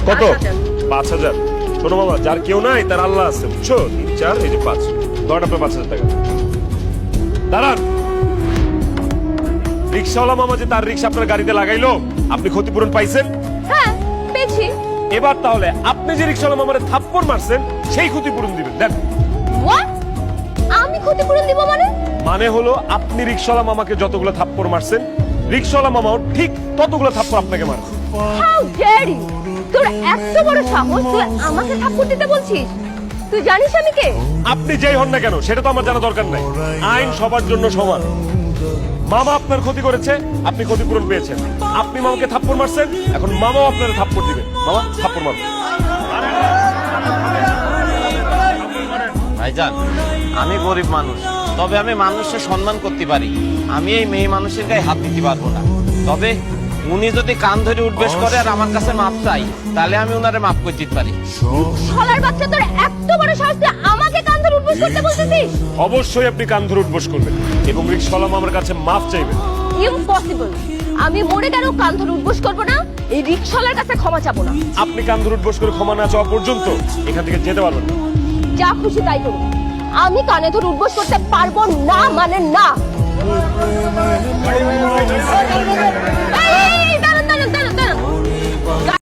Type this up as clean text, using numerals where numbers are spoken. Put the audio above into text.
কত? 5,000। শোনো মামা, যার কেউ নাই তার আল্লাহ আছে, বুঝছো? 3, 4, এই যে 5, ধরেন আপনার 5,000 টাকা। দাঁড়ান, রিক্সাওয়ালা মামা যে তার রিক্সা আপনার গাড়িতে লাগাইলো, আপনি ক্ষতিপূরণ পাইছেন? হ্যাঁ পেয়েছি। এবার তাহলে আপনি যে রিক্সাওয়ালা মামারে থাপ্পড় মারছেন সেই ক্ষতিপূরণ দিবেন। দেন। হোয়াট? আমি ক্ষতিপূরণ দিব মানে? মানে হলো আপনি রিক্সাওয়ালা মামাকে যতগুলো থাপ্পড় মারছেন, রিক্সাওয়ালা মামাও ঠিক ততগুলো থাপ্পড় আপনাকে মারবে। How dare you! তোর এত বড় সাহস, তুই আমাকে থাপ্পড় দিতে বলছিস? তুই জানিস আমি কে? আপনি যেই হন না কেন সেটা তো আমার জানা দরকার নাই। আইন সবার জন্য সমান। মামা আপনার ক্ষতি করেছে, আপনি ক্ষতিপূরণ পেয়েছেন। আপনি মামাকে থাপ্পড় মারছেন, এখন মামাও আপনার থাপ্পড় দিবেন। মামা থাপ্পড় মারুন। ভাইজান, আমি গরিব মানুষ, তবে আমি মানুষের সম্মান করতে পারি। আমি এই মেয়ে মানুষের গায়ে হাত দিতে পারবো না। তবে উনি যদি কান ধরে উঠবেশ করে আর আমার কাছে মাপ চাই, তাহলে আমি উনারে মাফ করে দিতে পারি। শালার বাচ্চা, তোর এত বড় সাহস, তুই আমাকে কান ধরে উঠবস করতে বলছিস? অবশ্যই আপনি কান ধরে উঠবস করবেন এবং রিক্সাওয়ালা মামার কাছে মাফ চাইবেন। ইম্পসিবল! আমি মরে গেলেও কান ধরে উঠবস করবো না, এই রিক্সাওয়ালার কাছে ক্ষমা চাবো না। আপনি কান ধরে উঠবস করে ক্ষমা না চাওয়া পর্যন্ত এখান থেকে যেতে পারবেন না। যা খুশি তাই করুন, আমি কানে ধরে উঠবস করতে পারবো না, মানে না।